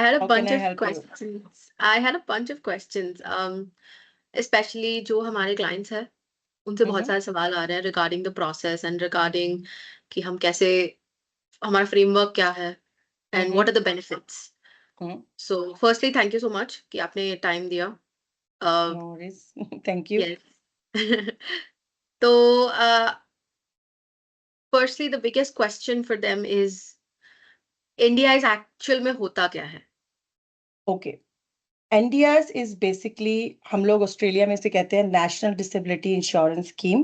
I had a How can bunch I of help you? questions. I had a bunch of questions. Especially जो हमारे clients हैं, उनसे बहुत Mm-hmm. सारे सवाल आ रहे हैं regarding the process and regarding कि हम कैसे हमारा framework क्या है and what Mm-hmm. are the benefits. Mm-hmm. So firstly, thank you so much कि आपने time दिया. Uh, No worries. Thank you. yes. तो firstly, the biggest question for them is India is actual में होता क्या है? Okay. NDRs is basically हम लोग ऑस्ट्रेलिया में से कहते हैं national disability insurance scheme,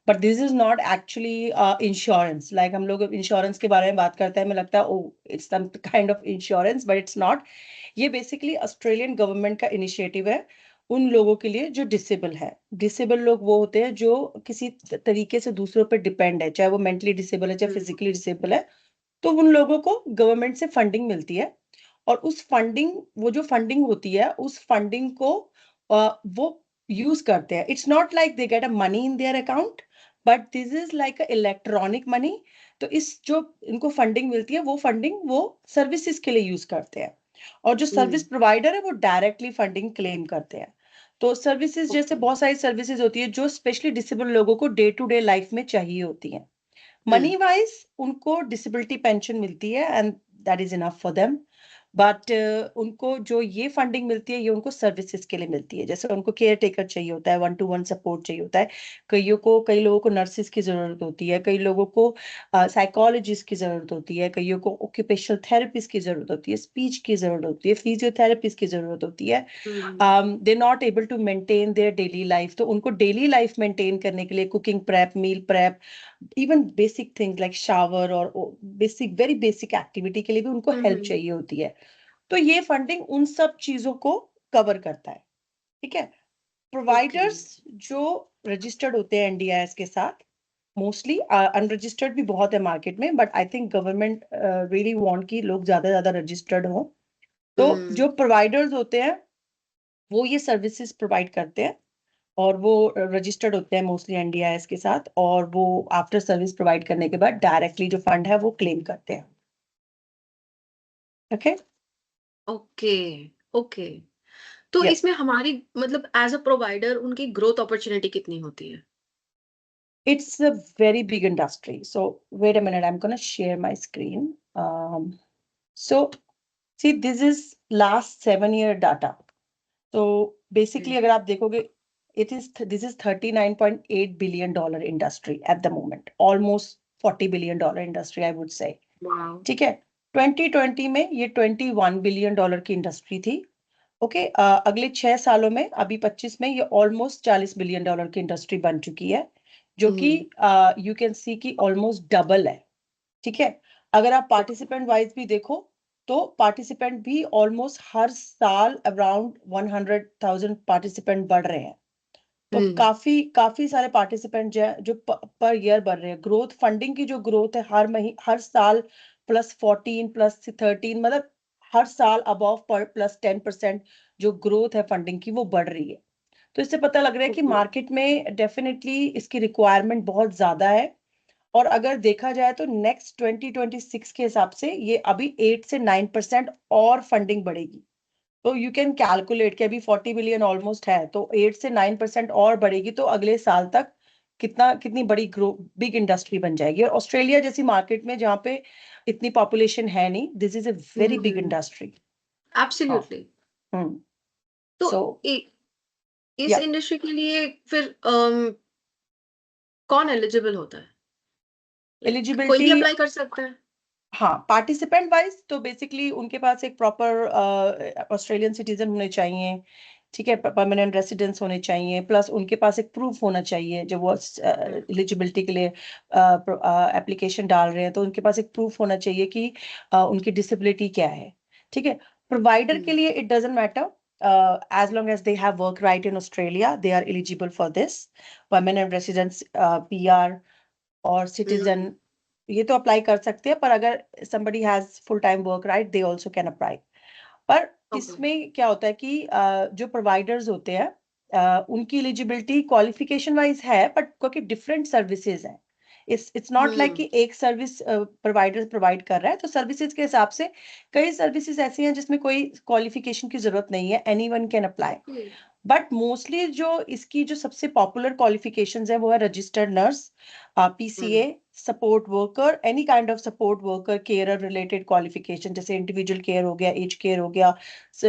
but this is not actually insurance. Like हम लोग इंश्योरेंस के बारे में बात करते हैं, हमें लगता है oh it's some kind of insurance, but it's not. ये बेसिकली ऑस्ट्रेलियन गवर्नमेंट का इनिशिएटिव है उन लोगों के लिए जो डिसेबल है. डिसेबल लोग वो होते हैं जो किसी तरीके से दूसरों पर डिपेंड है, चाहे वो मेंटली डिसेबल है चाहे फिजिकली डिसेबल है. तो उन लोगों को गवर्नमेंट से फंडिंग मिलती है, और उस फंडिंग, वो जो फंडिंग होती है उस फंडिंग को वो यूज करते हैं. It's not like they get a money in their account, but this is like a electronic money. तो इस जो इनको फंडिंग मिलती है वो फंडिंग वो सर्विसेज के लिए यूज करते हैं, और जो सर्विस प्रोवाइडर है वो डायरेक्टली फंडिंग क्लेम करते हैं. तो सर्विसेज जैसे बहुत सारी सर्विसेज होती है जो स्पेशली डिसेबल लोगों को डे टू डे लाइफ में चाहिए होती हैं. मनी वाइज उनको डिसेबिलिटी पेंशन मिलती है and that is enough for them. But उनको जो ये फंडिंग मिलती है ये उनको सर्विसेज के लिए मिलती है. जैसे उनको केयर टेकर चाहिए होता है, 1-to-1 सपोर्ट चाहिए होता है. कई लोगों को नर्सिस की जरूरत होती है, कई लोगों को साइकोलॉजिस्ट की जरूरत होती है, कईयों को ऑक्यूपेशनल थेरेपिस्ट की जरूरत होती है, स्पीच की जरूरत होती है, फिजियोथेरेपिस्ट की जरूरत होती है. They not able to maintain their daily life. तो उनको डेली लाइफ मेंटेन करने के लिए cooking prep, meal prep, even basic things like shower और बेसिक वेरी बेसिक एक्टिविटी के लिए भी उनको हेल्प चाहिए होती है. तो ये फंडिंग उन सब चीजों को कवर करता है. ठीक है. प्रोवाइडर्स जो रजिस्टर्ड होते हैं एनडीआईएस के साथ, मोस्टली अनरजिस्टर्ड भी बहुत है मार्केट में, but I think government really want कि लोग ज्यादा रजिस्टर्ड हो. तो जो प्रोवाइडर्स होते हैं वो ये सर्विसेज प्रोवाइड करते हैं, और वो रजिस्टर्ड होते हैं मोस्टली एनडीआईएस के साथ, और वो आफ्टर सर्विस प्रोवाइड करने के बाद डायरेक्टली जो फंड है वो क्लेम करते हैं. ओके. ओके. ओके. तो यस. इसमें हमारी मतलब एज अ प्रोवाइडर उनकी ग्रोथ अपॉर्चुनिटी कितनी होती है? It's a very big industry. So wait a minute, I'm going to share my screen. So see, this is last 7-year data. So basically अगर आप देखोगे, this is $39.8 billion industry at the moment, almost $40 billion industry I would say. Wow. ठीक है. 2020 में ये $21 billion की industry थी. Okay. अगले 6 सालों में, अभी 25 में, ये ऑलमोस्ट $40 बिलियन की इंडस्ट्री बन चुकी है, जो कि यू कैन सी की ऑलमोस्ट डबल है. ठीक है. अगर आप पार्टिसिपेंट वाइज भी देखो तो पार्टिसिपेंट भी ऑलमोस्ट हर साल अराउंड 100,000 पार्टिसिपेंट बढ़ रहे हैं. तो काफी काफी सारे पार्टिसिपेंट जो पर ईयर बढ़ रहे हैं. ग्रोथ, फंडिंग की जो ग्रोथ है हर साल +14 +13, मतलब हर साल अबव पर +10% जो ग्रोथ है फंडिंग की वो बढ़ रही है. तो इससे पता लग रहा है कि मार्केट में डेफिनेटली इसकी रिक्वायरमेंट बहुत ज्यादा है. और अगर देखा जाए तो नेक्स्ट 2026 के हिसाब से ये अभी 8 से 9% और फंडिंग बढ़ेगी. तो यू कैन कैलकुलेट कि अभी 40 बिलियन ऑलमोस्ट है, तो 8 से 9% और बढ़ेगी, तो अगले साल तक कितनी बड़ी बिग इंडस्ट्री बन जाएगी. और ऑस्ट्रेलिया जैसी मार्केट में जहाँ पे इतनी पॉपुलेशन है नहीं, this is a very big industry. Absolutely. Hmm. तो सो इस इंडस्ट्री के लिए फिर कौन एलिजिबल होता है? कोई एलिजिबिलिटी, भी अप्लाई कर सकता है? हाँ, पार्टिसिपेंट वाइज तो बेसिकली उनके पास एक प्रॉपर ऑस्ट्रेलियन सिटीजन होने चाहिए. ठीक है. परमानेंट रेसिडेंस होने चाहिए, प्लस उनके पास एक प्रूफ होना चाहिए. जब वो एलिजिबिलिटी के लिए एप्लीकेशन डाल रहे हैं तो उनके पास एक प्रूफ होना चाहिए कि उनकी डिसेबिलिटी क्या है. ठीक है. प्रोवाइडर के लिए it doesn't matter, as long as they have work right in Australia, they are eligible for this. Permanent residence, PR और सिटीजन ये तो अप्लाई कर सकते हैं, पर अगर somebody has full time work right, they also can apply. पर इसमें क्या होता है कि जो प्रोवाइडर्स होते हैं उनकी एलिजिबिलिटी क्वालिफिकेशन वाइज है, बट क्योंकि डिफरेंट सर्विसेज हैं. इट्स नॉट लाइक कि एक सर्विस प्रोवाइडर प्रोवाइड कर रहा है, तो सर्विसेज के हिसाब से कई सर्विसेज ऐसी हैं जिसमें कोई क्वालिफिकेशन की जरूरत नहीं है, anyone can apply. Okay. But mostly जो इसकी जो सबसे पॉपुलर क्वालिफिकेशंस है वो है registered nurse, PCA, support worker, any kind of support worker, care related qualification, जैसे इंडिविजुअल केयर हो गया, एज केयर हो गया,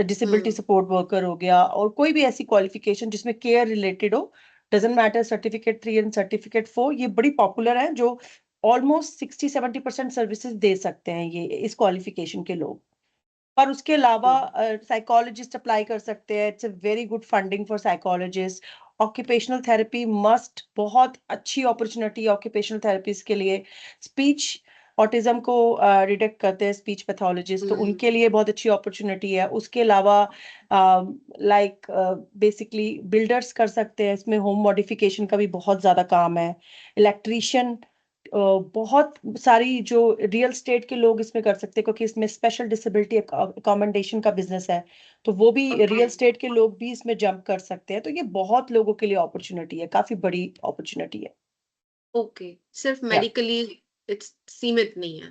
डिसेबिलिटी सपोर्ट वर्कर हो गया, और कोई भी ऐसी क्वालिफिकेशन जिसमें केयर रिलेटेड हो, doesn't matter certificate 3 and certificate 4, ये बड़ी पॉपुलर है, जो ऑलमोस्ट 60-70% सर्विसेज दे सकते हैं ये इस क्वालिफिकेशन के लोग। पर उसके अलावा साइकोलॉजिस्ट अप्लाई कर सकते हैं, it's a very good funding for psychologist. Occupational therapy must, बहुत अच्छी अपॉर्चुनिटी ऑक्यूपेशनल थेरेपीज के लिए। स्पीच ऑटिज्म को डिटेक्ट करते हैं स्पीच पैथोलॉजिस्ट, तो उनके लिए बहुत अच्छी अपॉर्चुनिटी है। उसके अलावा लाइक बेसिकली बिल्डर्स कर सकते हैं, इसमें होम मॉडिफिकेशन का भी बहुत ज्यादा काम है। इलेक्ट्रीशियन, बहुत सारी जो रियल स्टेट के लोग इसमें कर सकते हैं, क्योंकि इसमें स्पेशल डिसेबिलिटी अकोमोडेशन का बिजनेस है, तो वो भी रियल स्टेट के लोग भी इसमें जंप कर सकते हैं। तो ये बहुत लोगों के लिए अपॉर्चुनिटी है, काफी बड़ी अपॉर्चुनिटी है। ओके, सिर्फ या मेडिकली इट्स सीमित नहीं है।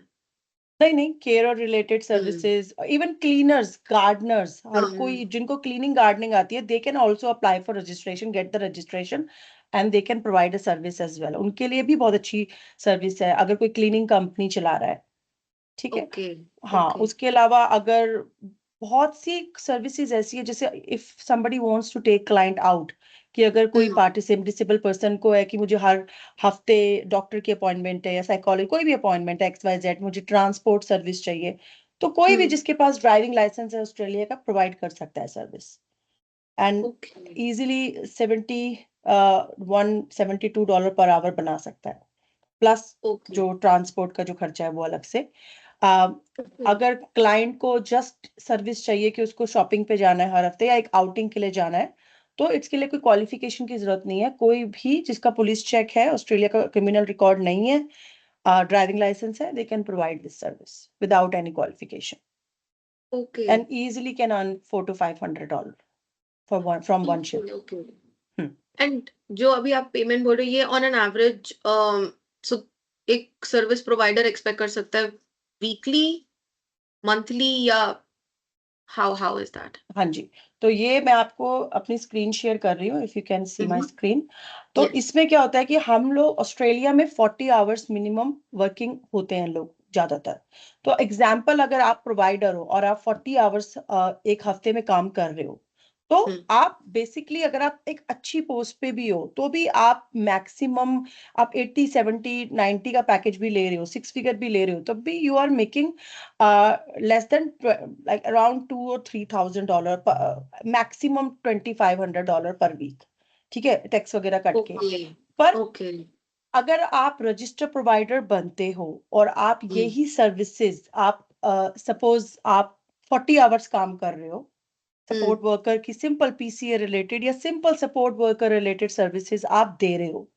नहीं नहीं, केयर और related hmm. Services, even cleaners, gardeners, हर हाँ। कोई जिनको क्लीनिंग गार्डनिंग आती है, they can also apply for registration, get the registration, and they can provide a service as well. उनके लिए भी बहुत अच्छी सर्विस है अगर कोई क्लीनिंग कंपनी चला रहा है। ठीक है। ओके। हाँ, ओके। उसके अलावा अगर बहुत सी सर्विसेज ऐसी है, जैसे if somebody wants to take client out, कि अगर कोई हम्म। पार्टिसिपेंट डिसेबल पर्सन को है कि मुझे हर हफ्ते डॉक्टर की अपॉइंटमेंट है या साइकोलॉजी कोई भी अपॉइंटमेंट है XYZ, मुझे ट्रांसपोर्ट सर्विस चाहिए, तो कोई भी हम्म। जिसके पास ड्राइविंग लाइसेंस है ऑस्ट्रेलिया का प्रोवाइड कर सकता है service, and okay. Easily 172 dollar per hour बना सकता है, प्लस ओके। जो ट्रांसपोर्ट का जो खर्चा है वो अलग से। आ, अगर क्लाइंट को जस्ट सर्विस चाहिए कि उसको शॉपिंग पे जाना है हर हफ्ते या एक आउटिंग के लिए जाना है, तो इसके लिए कोई क्वालिफिकेशन की जरूरत नहीं है। कोई भी जिसका पुलिस चेक है, ऑस्ट्रेलिया का क्रिमिनल रिकॉर्ड नहीं है, ड्राइविंग लाइसेंस है, they can provide this service without any qualification, okay. And easily can earn $400 to $500 for one from one okay. Shift. Okay. And जो अभी आप पेमेंट बोल रहे हो, ये ऑन एन एवरेज सो एक सर्विस प्रोवाइडर एक्सपेक्ट कर सकता है वीकली, मंथली, या हाउ इज दैट? हाँ जी, तो ये मैं आपको अपनी स्क्रीन शेयर कर रही हूँ, if you can see my screen. तो यस। इसमें क्या होता है कि हम लोग ऑस्ट्रेलिया में 40 आवर्स मिनिमम वर्किंग होते हैं लोग ज्यादातर। तो एग्जाम्पल, अगर आप प्रोवाइडर हो और आप 40 आवर्स एक हफ्ते में काम कर रहे हो, तो आप बेसिकली अगर आप एक अच्छी पोस्ट पे भी हो तो भी आप मैक्सिमम आप 80, 70, 90 का पैकेज भी ले रहे हो, 6 फिगर भी ले रहे हो, तब भी you are making less than like around $2 or $3,000, maximum $2,500 per week. ठीक है, टैक्स वगैरह कट के। ओके। पर ओके। अगर आप रजिस्टर प्रोवाइडर बनते हो और आप यही सर्विसेज आप सपोज आप 40 आवर्स काम कर रहे हो, सपोर्ट वर्कर की सिंपल पीसीए रिलेटेड या simple support worker related services आप दे रहे हो,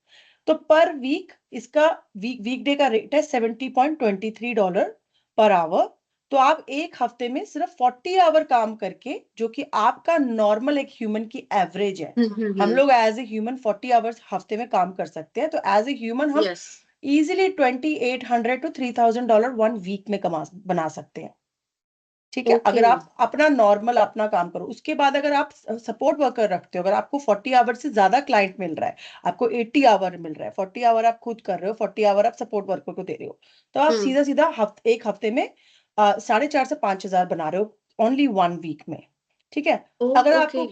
तो पर वीक इसका वीकडे का रेट है $70.23 पर आवर। तो आप एक हफ्ते में सिर्फ 40 आवर काम करके, जो कि आपका नॉर्मल एक ह्यूमन की एवरेज है, हम लोग एज ए ह्यूमन 40 आवर्स हफ्ते में काम कर सकते हैं, तो एज ए ह्यूमन हम yes. Easily $2,800 to $3,000 one week में कमा बना सकते हैं। ठीक है, ओके। अगर आप अपना नॉर्मल अपना काम करो, उसके बाद अगर आप सपोर्ट वर्कर रखते हो, अगर आपको 40 आवर से ज्यादा क्लाइंट मिल रहा है, आपको 80 आवर मिल रहा है, 40 आवर आप खुद कर रहे हो, 40 आवर आप सपोर्ट वर्कर को दे रहे हो, तो आप सीधा सीधा एक हफ्ते में 4,500 से 5,000 बना रहे हो ओनली वन वीक में। ठीक है। अगर ओके। आपको,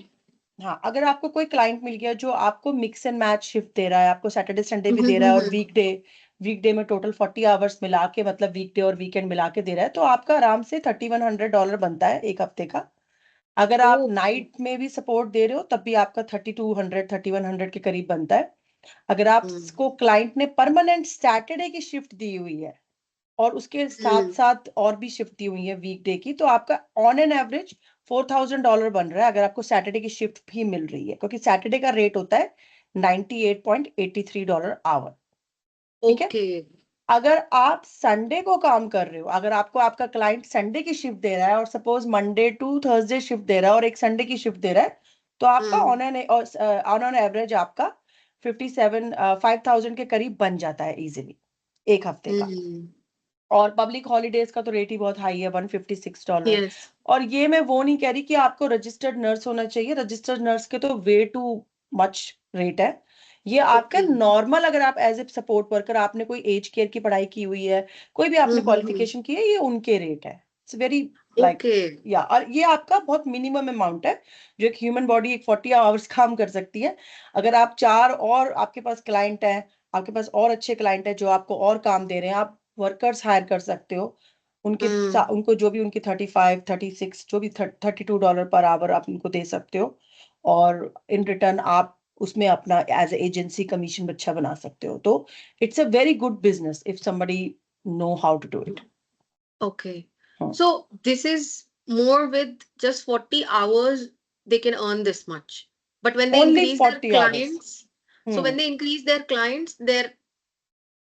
हाँ, अगर आपको कोई क्लाइंट मिल गया जो आपको मिक्स एंड मैच शिफ्ट दे रहा है, आपको सैटरडे संडे भी दे रहा है और वीकडे में टोटल 40 आवर्स मिला के, मतलब वीकडे और वीकेंड मिला के दे रहा है, तो आपका आराम से $3,100 बनता है एक हफ्ते का। अगर आप ओके। नाइट में भी सपोर्ट दे रहे हो तब भी आपका 3,200 3,100 के करीब बनता है। अगर आपको क्लाइंट ने परमानेंट सैटरडे की शिफ्ट दी हुई है और उसके साथ साथ और भी शिफ्ट दी हुई है वीकडे की, तो आपका ऑन एन एवरेज $4,000 बन रहा है, अगर आपको सैटरडे की शिफ्ट भी मिल रही है, क्योंकि सैटरडे का रेट होता है $98.83 आवर। ठीक है। ओके। अगर आप संडे को काम कर रहे हो, अगर आपको आपका क्लाइंट संडे की शिफ्ट दे रहा है और suppose Monday to Thursday shift दे रहा है और एक संडे की शिफ्ट दे रहा है, तो आपका ऑन एन एवरेज आपका 57 5,000 के करीब बन जाता है इजीली। एक हफ्ते का। हम्म। और पब्लिक हॉलीडेज का तो रेट ही बहुत हाई है, $156। यस। और ये मैं वो नहीं कह रही कि आपको रजिस्टर्ड नर्स होना चाहिए, रजिस्टर्ड नर्स के तो वे टू मच रेट है। ये आपका ओके। नॉर्मल, अगर आप एज ए सपोर्ट वर्कर, आपने कोई एज केयर की पढ़ाई की हुई है, कोई भी आपने हम्म। क्वालिफिकेशन की है, ये उनके रेट है। It's very like, okay. या और ये आपका बहुत मिनिमम अमाउंट है जो एक ह्यूमन बॉडी एक 40 आवर्स काम कर सकती है। अगर आप चार और आपके पास क्लाइंट है, आपके पास और अच्छे क्लाइंट है जो आपको और काम दे रहे हैं, आप वर्कर्स हायर कर सकते हो। उनको जो भी उनकी 35 36 जो भी $32 पर आवर आप उनको दे सकते हो। और इन रिटर्न आप उसमें अपना एज एजेंसी कमीशन अच्छा बना सकते हो। तो it's a very good business if somebody know how to do it. Okay. हाँ, So this is more with just 40 hours, they can earn this much. But when they only increase their 40 hours. clients, so hmm when they increase their clients, their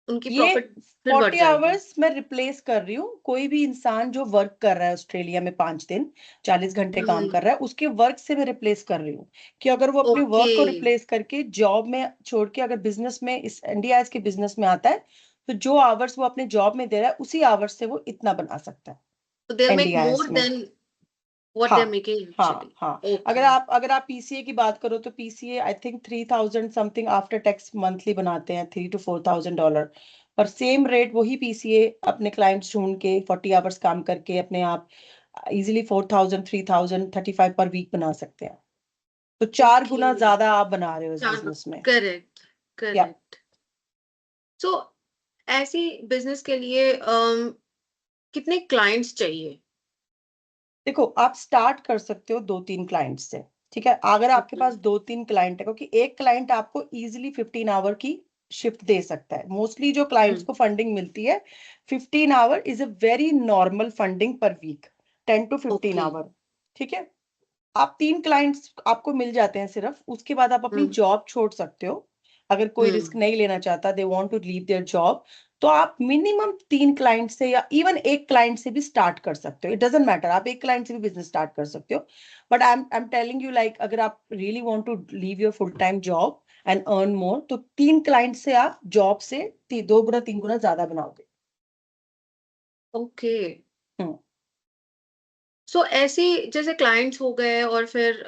उनकी ये profit फिर बढ़ 40 जाएगी। Hours मैं replace कर रही हूँ। कोई भी इंसान जो वर्क कर रहा है ऑस्ट्रेलिया में 5 दिन 40 घंटे काम हम्म। कर रहा है, उसके वर्क से मैं रिप्लेस कर रही हूँ। कि अगर वो अपने ओके। वर्क को रिप्लेस करके जॉब में छोड़ के अगर बिजनेस में, इस इंडिया के बिजनेस में आता है, तो जो आवर्स वो अपने जॉब में दे रहा है उसी आवर्स से वो इतना बना सकता है So they'll make India more में। than what they're हाँ, making हाँ, actually. हाँ। Okay. अगर आप पीसीए की बात करो तो PCA I think 3000 something after tax monthly बनाते हैं, $3,000 to $4,000। पर सेम रेट वही पीसीए अपने क्लाइंट्स ढूंढ के 40 आवर्स काम करके अपने आप इजीली 4000 3000 35 पर वीक बना सकते हैं। तो 4 गुना Okay. ज्यादा आप बना रहे हो इस हाँ, बिजनेस में। correct. या Correct. So ऐसी बिजनेस के लिए कितने क्लाइंट्स चाहिए? देखो, आप स्टार्ट कर सकते हो 2-3 क्लाइंट से। ठीक है, अगर आपके Okay. पास 2-3 क्लाइंट है, क्योंकि एक क्लाइंट आपको इजीली 15 आवर की शिफ्ट दे सकता है। मोस्टली जो क्लाइंट्स हम्म। को फंडिंग मिलती है 15 hour is a very normal funding per week, 10 to 15 okay. Hour. ठीक है, आप 3 क्लाइंट्स आपको मिल जाते हैं सिर्फ, उसके बाद आप अपनी हम्म। जॉब छोड़ सकते हो। अगर कोई रिस्क हम्म। नहीं लेना चाहता, they want to leave their job, तो आप मिनिमम 3 क्लाइंट से या इवन एक क्लाइंट से भी स्टार्ट कर सकते हो। इट डजेंट मैटर, आप एक क्लाइंट से भी बिजनेस स्टार्ट कर सकते हो। But I am telling you, like अगर आप really want to leave your full time job and earn more, तो 3 क्लाइंट से आप जॉब से 2 गुना 3 गुना ज्यादा बनाओगे। ओके। हम्म सो ऐसे जैसे क्लाइंट्स हो गए और फिर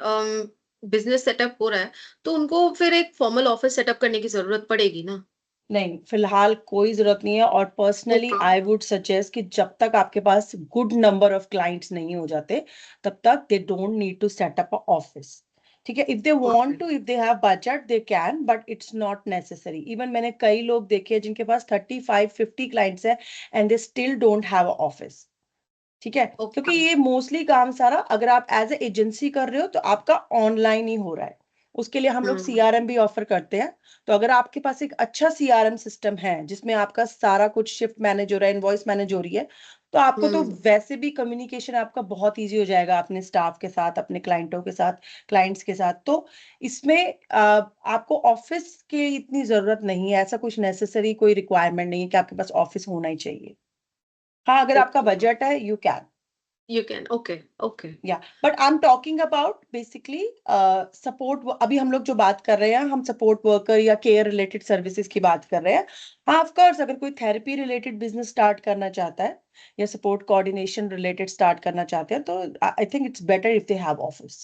बिजनेस सेटअप हो रहा है, तो उनको फिर एक फॉर्मल ऑफिस सेटअप करने की जरूरत पड़ेगी ना? नहीं, फिलहाल कोई जरूरत नहीं है। और personally okay. I would suggest कि जब तक आपके पास गुड नंबर ऑफ क्लाइंट्स नहीं हो जाते, तब तक they don't need to set up a office. ठीक है, if they want okay. To, if they have budget they can, but it's not necessary. Even मैंने कई लोग देखे हैं जिनके पास 35-50 क्लाइंट्स है and they still don't have a office. ठीक है, क्योंकि ओके। ये मोस्टली काम सारा अगर आप एज ए एजेंसी कर रहे हो तो आपका ऑनलाइन ही हो रहा है। उसके लिए हम लोग हम्म। सीआरएम भी ऑफर करते हैं। तो अगर आपके पास एक अच्छा सीआरएम सिस्टम है जिसमें आपका सारा कुछ शिफ्ट मैनेज हो रहा है, इनवॉइस मैनेज हो रही है, तो आपको तो हम्म। वैसे भी कम्युनिकेशन आपका बहुत इजी हो जाएगा अपने स्टाफ के साथ, अपने क्लाइंटों के साथ, क्लाइंट्स के साथ। तो इसमें आपको ऑफिस की इतनी जरूरत नहीं है, ऐसा कुछ नेसेसरी कोई रिक्वायरमेंट नहीं है कि आपके पास ऑफिस होना ही चाहिए। हाँ, अगर आपका ओके। बजट है you can. You can. Okay. Okay. या but I am talking about basically support. अभी हम लोग जो बात कर रहे हैं, हम सपोर्ट वर्कर या केयर रिलेटेड सर्विसेज की बात कर रहे हैं। हाँ, ऑफ कोर्स अगर कोई थेरेपी रिलेटेड बिजनेस स्टार्ट करना चाहता है या सपोर्ट कोऑर्डिनेशन रिलेटेड स्टार्ट करना चाहते हैं, तो I think it's better if they have office.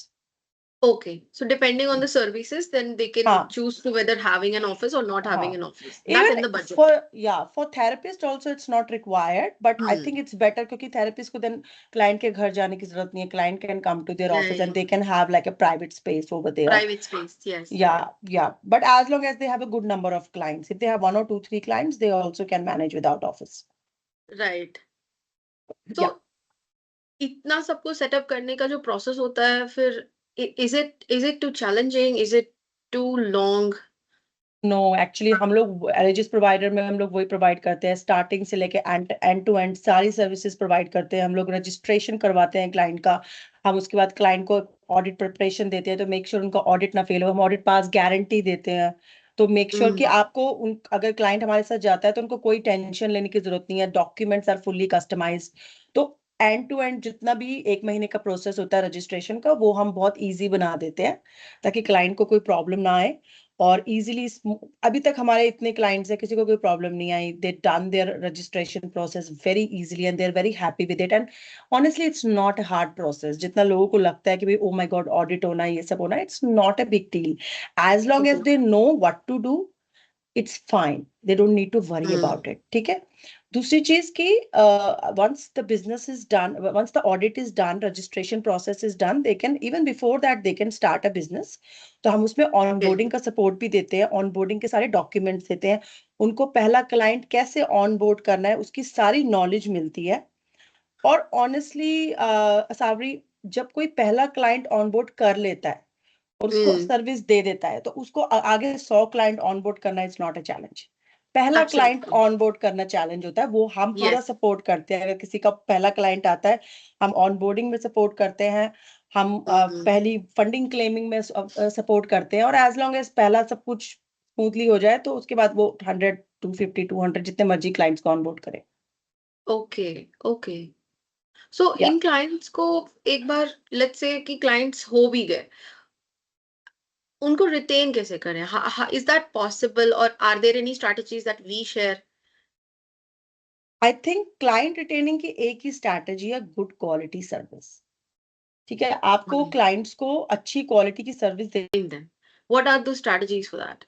Okay. So depending on the services, then they can हाँ, choose to whether having an office or not having हाँ, an office. That even in the budget. For therapist also it's not required, but I Hmm. Think it's better, क्योंकि therapist को then client के घर जाने की जरूरत नहीं है। Client can come to their office and Right. They can have like a private space over there. Private space. Yes. Yeah, yeah. But as long as they have a good number of clients, if they have 1 or 2, 3 clients, they also can manage without office. Right. Yeah. So इतना सबको setup करने का जो process होता है फिर is it too challenging, is it too long? No, actually हम लोग एलजीएस प्रोवाइडर में हम लोग वही प्रोवाइड करते हैं, स्टार्टिंग से लेके एंड टू एंड सारी सर्विसेज प्रोवाइड करते हैं। हम लोग रजिस्ट्रेशन करवाते हैं क्लाइंट का। हम उसके बाद क्लाइंट को ऑडिट प्रिपरेशन देते हैं, तो मेक श्योर उनका ऑडिट ना फेल हो। हम ऑडिट पास गारंटी देते हैं। तो मेक श्योर कि आपको अगर क्लाइंट हमारे साथ जाता है तो उनको कोई टेंशन लेने की जरूरत नहीं है। Documents are fully customised. तो एंड टू एंड जितना भी 1 महीने का प्रोसेस होता है रजिस्ट्रेशन का, वो हम बहुत ईजी बना देते हैं ताकि क्लाइंट को कोई प्रॉब्लम ना आए। और इजीली, अभी तक हमारे इतने क्लाइंट्स हैं, किसी को कोई प्रॉब्लम नहीं आई, they done their registration process very easily and they are very happy with it. And honestly it's not a hard process, जितना लोगों को लगता है कि भाई ओ माय गॉड ऑडिट होना है, ये सब होना है, it's not a big deal. As long as Okay. They know what to do, it's fine, they don't need to worry Hmm. About it. ठीक है। दूसरी चीज की, once the business is done, once the audit is done, registration process is done, they can even before that they can start a business. तो हम उसमें Okay. Onboarding का support भी देते हैं, ऑनबोर्डिंग के सारे डॉक्यूमेंट्स देते हैं, उनको पहला क्लाइंट कैसे ऑनबोर्ड करना है उसकी सारी नॉलेज मिलती है। और ऑनेस्टली सावरी, जब कोई पहला क्लाइंट ऑनबोर्ड कर लेता है और उसको Hmm. सर्विस दे देता है, तो उसको आगे 100 क्लाइंट ऑनबोर्ड करना इट्स नॉट अ चैलेंज। पहला क्लाइंट Absolutely. ऑनबोर्ड करना चैलेंज होता है, वो हम पूरा Yes. सपोर्ट करते हैं। अगर किसी का पहला क्लाइंट आता है, हम ऑनबोर्डिंग में सपोर्ट करते हैं, हम Hmm. पहली फंडिंग क्लेमिंग में सपोर्ट करते हैं, और एज लॉन्ग एज पहला सब कुछ स्मूथली हो जाए, तो उसके बाद वो 100, 250, 200 जितने मर्जी क्लाइंट्स को ऑनबोर्ड करें। Okay. Okay. So या इन क्लाइंट्स को एक बार लेट्स से कि क्लाइंट्स हो भी गए, उनको रिटेन कैसे करें? इज दैट पॉसिबल और are there any strategies that we share? I think client retaining की एक ही स्ट्रैटेजी है, गुड क्वालिटी सर्विस। ठीक है, आपको क्लाइंट्स को अच्छी क्वालिटी की सर्विस दे। In them what are the strategies for that?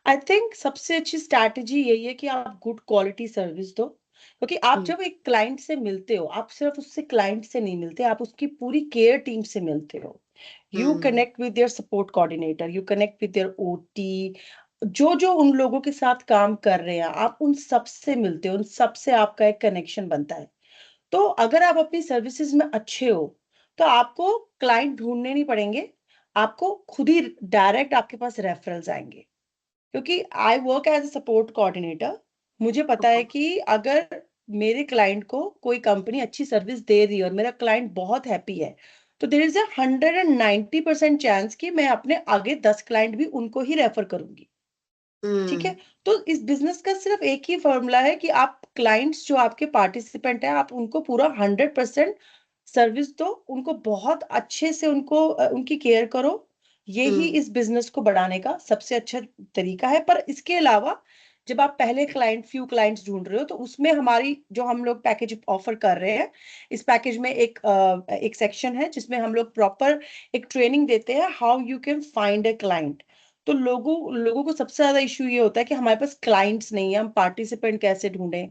I think सबसे अच्छी स्ट्रैटेजी यही है कि आप गुड क्वालिटी सर्विस दो, क्योंकि आप जब एक क्लाइंट से मिलते हो, आप सिर्फ उससे क्लाइंट से नहीं मिलते, आप उसकी पूरी केयर टीम से मिलते हो। You connect with their support coordinator, you connect with their OT, जो जो उन लोगों के साथ काम कर रहे हैं, आप उन सब से मिलते हो, उन सब से आपका एक कनेक्शन बनता है। तो अगर आप अपनी सर्विसेज में अच्छे हो, तो आपको क्लाइंट ढूंढने नहीं पड़ेंगे, आपको खुद ही डायरेक्ट आपके पास रेफरल्स आएंगे। क्योंकि I work as a support coordinator, मुझे पता है कि अगर मेरे क्लाइंट को कोई कंपनी अच्छी सर्विस दे रही है और मेरा क्लाइंट बहुत हैप्पी है, तो देर इज 190% चांस कि मैं अपने आगे 10 क्लाइंट भी उनको ही रेफर करूंगी। ठीक है। तो इस बिजनेस का सिर्फ एक ही फॉर्मूला है कि आप क्लाइंट्स जो आपके पार्टिसिपेंट हैं, आप उनको पूरा 100% सर्विस दो, उनको बहुत अच्छे से उनकी केयर करो। यही इस बिजनेस को बढ़ाने का सबसे अच्छा तरीका है। पर इसके अलावा जब आप पहले फ्यू क्लाइंट्स ढूंढ रहे हो, तो उसमें हमारी जो हम लोग पैकेज ऑफर कर रहे हैं, इस पैकेज में एक सेक्शन है जिसमें हम लोग प्रॉपर एक ट्रेनिंग देते हैं, how you can find a client. तो लोगों लोगों को सबसे ज्यादा इशू ये होता है कि हमारे पास क्लाइंट्स नहीं है, हम पार्टिसिपेंट कैसे ढूंढें।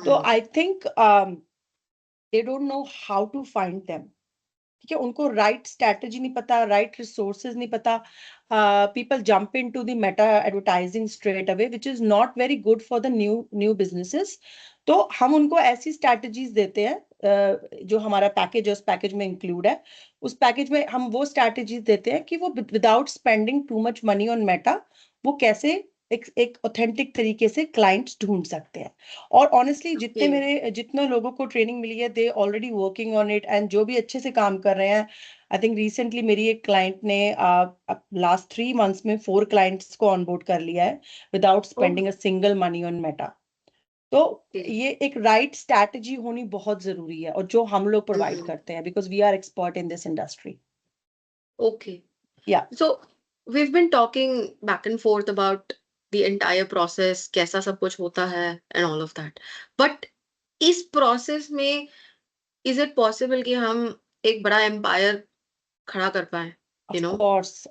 तो I think they don't know how to find them. ठीक है, उनको राइट स्ट्रैटेजी नहीं पता, राइट रिसोर्सेज नहीं पता। People jump in to the Meta advertising straight away, which is not very good for the new new businesses. तो हम उनको ऐसी स्ट्रैटेजीज देते हैं, जो हमारा पैकेज है उस पैकेज में इंक्लूड है। उस पैकेज में हम वो स्ट्रैटेजीज देते हैं कि वो without spending too much money on Meta, वो कैसे एक ऑथेंटिक तरीके से क्लाइंट्स ढूंढ सकते हैं। और ऑनेस्टली जितने लोगों को ट्रेनिंग मिली है, they already working on it, and जो भी अच्छे से काम कर रहे हैं। आई थिंक रिसेंटली मेरी एक क्लाइंट ने लास्ट 3 मंथ्स में 4 क्लाइंट्स को ऑनबोर्ड कर लिया है without spending a single money on Meta. तो ये एक राइट स्ट्रैटेजी होनी बहुत जरूरी है, और जो हम लोग प्रोवाइड करते हैं, because we are expert in this industry. Okay. या So we've been talking back and forth about the entire process, कैसा सब कुछ होता है and all of that. But इस process में is it possible कि हम एक बड़ा empire खड़ा कर पाए? You know?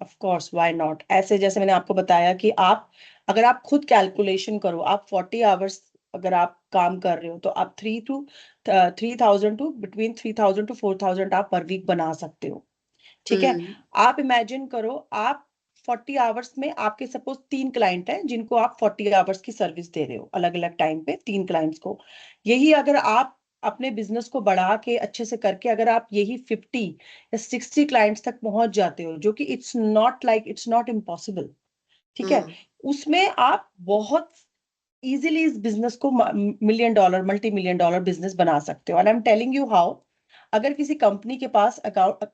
Of course, why not. ऐसे जैसे मैंने आपको बताया कि आप, अगर आप खुद कैलकुलेशन करो, आप 40 आवर्स अगर आप काम कर रहे हो, तो आप 3,000 टू बिटवीन 3,000 टू 4,000 आप पर वीक बना सकते हो। ठीक है। Hmm. आप इमेजिन करो, आप 40 आवर्स में आपके सपोज 3 क्लाइंट हैं जिनको आप 40 आवर्स की सर्विस दे रहे हो, अलग अलग टाइम पे 3 क्लाइंट्स को। यही अगर आप अपने बिजनेस को बढ़ा के अच्छे से करके, अगर आप यही 50 या 60 क्लाइंट्स तक पहुंच जाते हो, जो कि इट्स नॉट इम्पॉसिबल। ठीक है। Hmm. उसमें आप बहुत इजीली इस बिजनेस को $1 million $multi-million बिजनेस बना सकते हो। And I am telling you how. अगर किसी कंपनी के पास अकाउंट,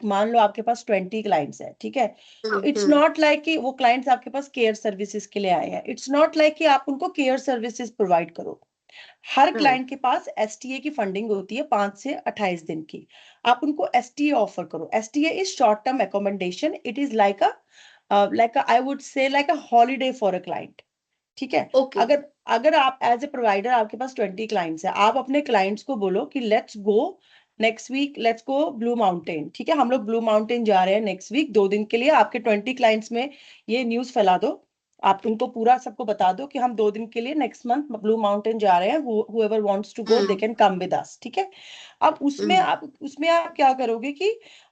मान लो आपके पास 20 क्लाइंट्स है, ठीक है। तो Hmm. It's Hmm. Not like कि वो क्लाइंट्स आपके पास केयर सर्विसेज के लिए आए हैं, इट्स नॉट लाइक कि आप उनको केयर सर्विसेज प्रोवाइड करो। हर Right. क्लाइंट के पास एसटीए की फंडिंग होती है 5 से 28 दिन की। आप उनको एसटीए ऑफर करो। STA is short term accommodation, it is like a like I would say like a holiday for a client. ठीक है, ओके अगर अगर आप एज ए प्रोवाइडर आपके पास 20 क्लाइंट्स है, आप अपने क्लाइंट्स को बोलो कि let's go next week, let's go Blue Mountain, ठीक है, हम लोग ब्लू माउंटेन जा रहे हैं नेक्स्ट वीक 2 दिन के लिए, आपके 20 क्लाइंट्स में ये न्यूज फैला दो, आप उनको पूरा सबको बता दो कि हम 2 दिन के लिए नेक्स्ट मंथ ब्लू माउंटेन जा रहे हैं, whoever wants to go they can come with us, ठीक है। अब उसमें आप क्या करोगे कि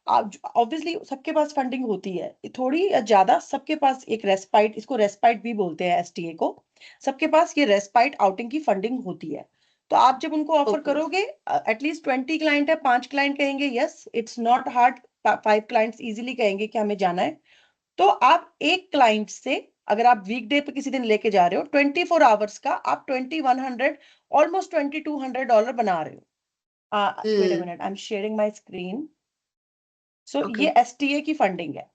आप ऑब्वियसली सबके पास फंडिंग होती है थोड़ी या ज्यादा, सबके पास एक रेस्पाइट, इसको रेस्पाइट भी बोलते हैं एसटीए को, सबके पास ये रेस्पाइट आउटिंग की फंडिंग होती है। तो आप जब उनको ऑफर ओके करोगे, एटलीस्ट 20 क्लाइंट है, 5 क्लाइंट कहेंगे yes it's not hard, 5 clients easily कहेंगे कि हमें जाना है, तो आप एक क्लाइंट से अगर आप वीकडे पे किसी दिन लेके जा रहे हो 24 आवर्स का आप 2100 ऑलमोस्ट $2200 बना रहे हो। Wait a minute, I am sharing my screen. So okay ये एसटीए की फंडिंग है,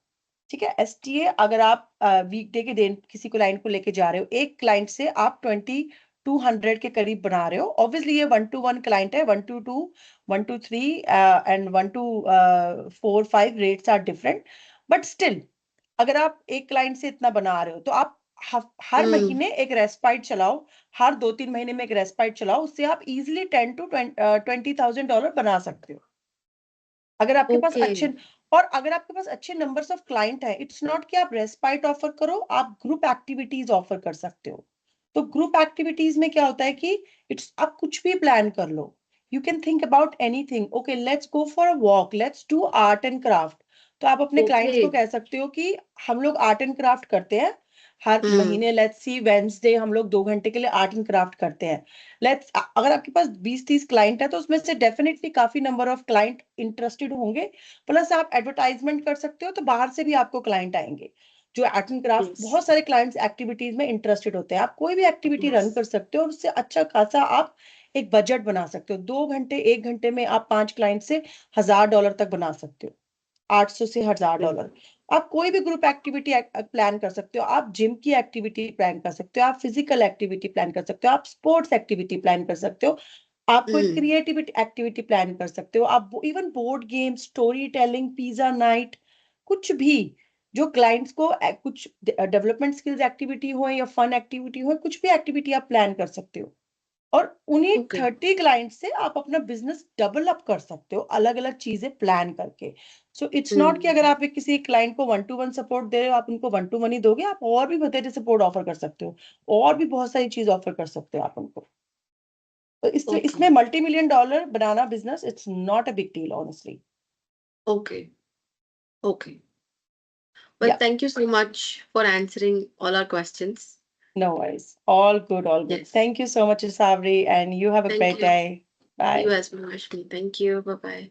ठीक है। एसटीए अगर आप वीकडे के दिन किसी क्लाइंट को लेके जा रहे हो, एक क्लाइंट से आप 2200 के करीब बना रहे हो, ऑब्वियसली ये 1-to-1 क्लाइंट है, 1-to-2, 1-to-3 and 1-to-4-5 rates are different, but still अगर आप एक क्लाइंट से इतना बना रहे हो तो आप हर महीने एक रेस्पाइट चलाओ, हर 2-3 महीने में एक रेस्पाइट चलाओ, उससे आप इजिली 10-20,000 बना सकते हो। अगर आपके पास ओके अच्छे, और अगर आपके पास अच्छे नंबर्स ऑफ क्लाइंट है, इट्स नॉट कि आप रेस्पाइट ऑफर करो, आप ग्रुप एक्टिविटीज ऑफर कर सकते हो। तो ग्रुप एक्टिविटीज में क्या होता है कि इट्स आप कुछ भी प्लान कर लो, you can think about anything, okay let's go for a walk, let's do art and craft. तो आप अपने क्लाइंट्स ओके को कह सकते हो कि हम लोग आर्ट एंड क्राफ्ट करते हैं हर महीने, लेट्स सी वेंसडे हम लोग 2 घंटे के लिए आर्ट एंड क्राफ्ट करते हैं। अगर आपके पास 20-30 क्लाइंट है तो उसमें से डेफिनेटली काफी नंबर ऑफ क्लाइंट इंटरेस्टेड होंगे, प्लस आप एडवर्टाइजमेंट कर सकते हो तो बाहर से भी आपको क्लाइंट आएंगे जो आर्ट एंड क्राफ्ट, यस बहुत सारे क्लाइंट्स एक्टिविटीज में इंटरेस्टेड होते हैं। आप कोई भी एक्टिविटी यस रन कर सकते हो और उससे अच्छा खासा आप एक बजट बना सकते हो। 2 घंटे 1 घंटे में आप 5 क्लाइंट से $1000 तक बना सकते हो, 800 से $1000। आप कोई भी ग्रुप एक्टिविटी प्लान कर सकते हो, आप जिम की एक्टिविटी प्लान कर सकते हो, आप फिजिकल एक्टिविटी प्लान कर सकते हो, आप स्पोर्ट्स एक्टिविटी प्लान कर सकते हो, आप कोई क्रिएटिविटी एक्टिविटी प्लान कर सकते हो, आप even board game, story telling, pizza night, कुछ भी जो क्लाइंट्स को कुछ डेवलपमेंट स्किल्स एक्टिविटी हो या फन एक्टिविटी हो, कुछ भी एक्टिविटी आप प्लान कर सकते हो। और उन्हीं ओके 30 क्लाइंट से आप अपना बिजनेस डबल अप कर सकते हो अलग अलग चीजें प्लान करके। सो इट्स नॉट कि अगर आप किसी क्लाइंट को 1-to-1 सपोर्ट दे रहे हो आप उनको 1-to-1 ही दोगे, आप और भी बतेरे सपोर्ट ऑफर कर सकते हो, और भी बहुत सारी चीज ऑफर कर सकते हो आप उनको। तो इससे ओके इसमें $multi-million banana business it's not a big deal honestly. Okay okay well या thank you so much for answering all our questions. No worries, all good all good, Yes, thank you so much Sabri, and you have a thank great you. day. You Bye. as well, Ashmi. Thank you. Bye bye.